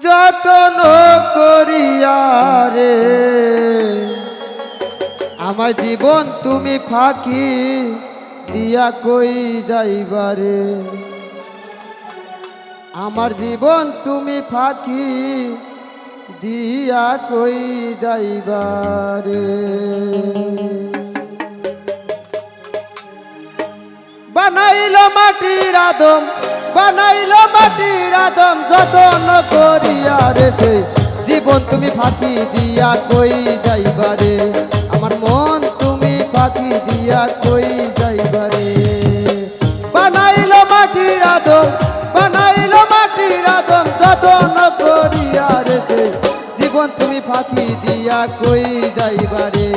যতন করিয়া রে আমার জীবন তুমি ফাঁকি দিয়া কই যাইবারে আমার জীবন তুমি ফাঁকি দিয়া কই যাইবারে বানাইলো মাটির আদম বানাইলো মাটির আদম যতন করিয়া রে সে জীবন তুমি ফাঁকি দিয়া কই যাইবারে আমার মন তুমি ফাঁকি দিয়া কই যাইবারে বানাইলো মাটির আদম বানাইলো মাটির আদম যতন করিয়া রে সে জীবন তুমি ফাঁকি দিয়া কই যাইবারে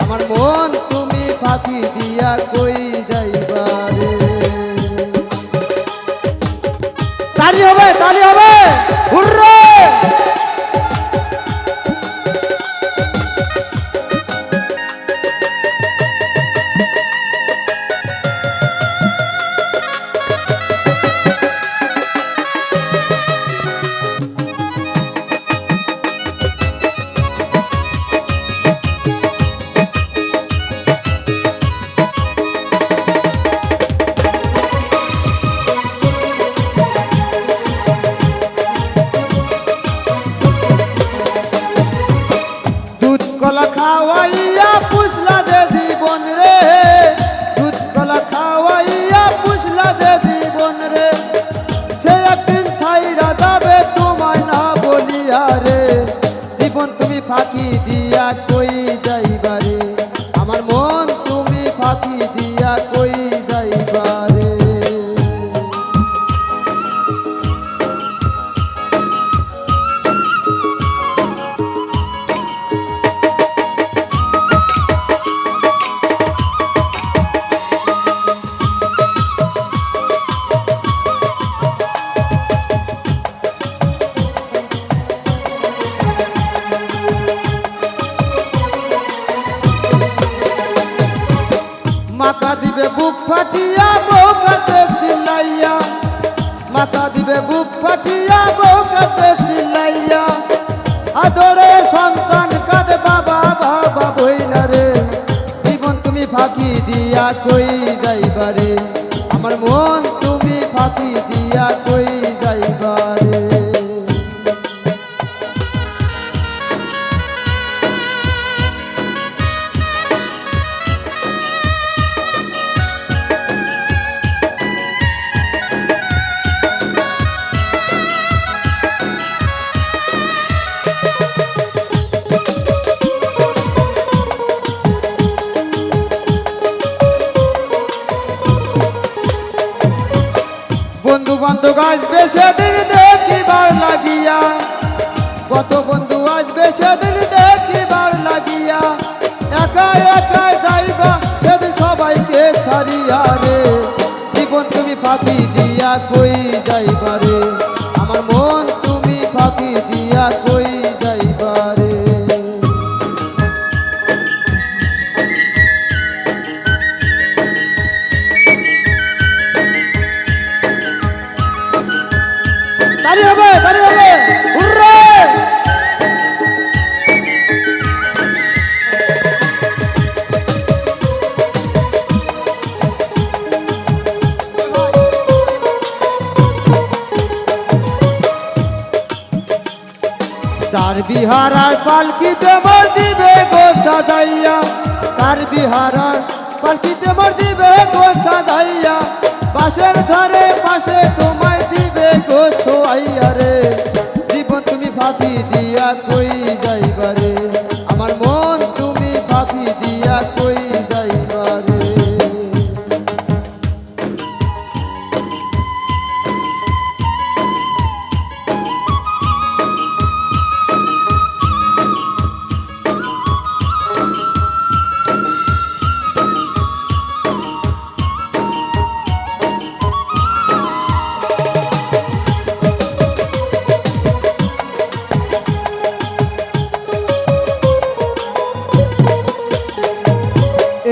আমার মন তুমি ফাঁকি দিয়া কই যাইবারে তালি হবে হুররে কলা খাওয়াইয়া পুষলা দে জীবন রে দুধ কলা খাওয়াইয়া পুষলা দে জীবন রে সে একদিন ছাইরা যাবে তোমায় না বলিয়া রে জীবন তুমি ফাঁকি দিয়া কই যাইবারে আমার মন তুমি ফাঁকি দিয়া কই যাইবারে মাথা দিবে বুক ফাটিয়া বউকাতে চিল্লাইয়া মাথা দিবে বুক ফাটিয়া বউকাতে চিল্লাইয়া আদরে সন্তান কাঁদে বাবা বাবা বইলা রে জীবন তুমি ফাঁকি দিয়া কই যাইবারে আমার মন তুমি ফাঁকি দিয়া কই যাইবারে বন্ধু বান্ধব আসবে সেদিন দেখিবার লাগিয়া কত বন্ধু আসবে সেদিন দেখিবার লাগিয়া একা একা যাইবা সেদিন সবাইকে ছাড়িয়া রে জীবন তুমি ফাঁকি দিয়া কই যাইবারে আমার মন তুমি ফাঁকি দিয়া কই যাইবারে তালি হবে হুররে চার বিহারার পালকিতে মোর দিবে গো সাজাইয়া চার বিহারার পালকিতে মোর দিবে গো সাজাইয়া বাসের ধরে পাশে তোমায় দিবে গো ছোয়াইয়া রে জীবন তুমি ফাঁকি দিয়া কই যাইবারে আমার মন তুমি ফাঁকি দিয়া কই যাইবারে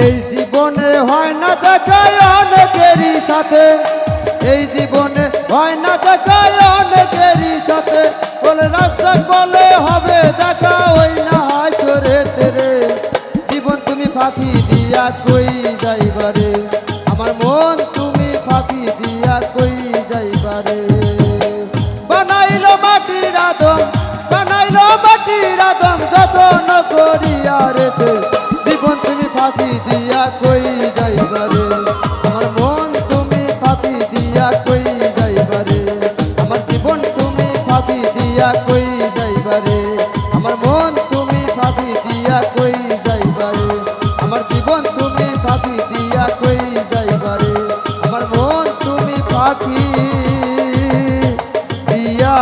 এই জীবনে হয় না দেখায় অনেকেরই সাথে এই জীবনে হয় না দেখা অনেকেরই সাথে, বলে রাস্তা বলে হবে দেখা ওই না হাসরেতে রে। জীবন তুমি ফাঁকি দিয়া কই যাইবারে, আমার মন তুমি ফাঁকি দিয়া কই যাইবারে। বানাইলো মাটির আদম, বানাইলো মাটির আদম যতন করিয়া রেখে, জীবন তুমি ফাঁকি দিয়া কই যাইবারে, আমার মন তুমি ফাঁকি দিয়া কই যাইবারে, আমার জীবন তুমি ফাঁকি দিয়া কই যাইবারে, আমার মন তুমি ফাঁকি দিয়া কই যাইবারে, আমার জীবন তুমি ফাঁকি দিয়া কই যাইবারে, আমার মন তুমি ফাঁকি দিয়া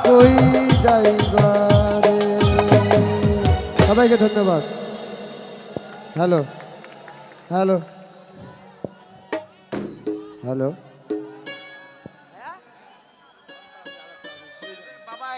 কই যাইবারে। সবাইকে ধন্যবাদ। Hello hello hello. বাবা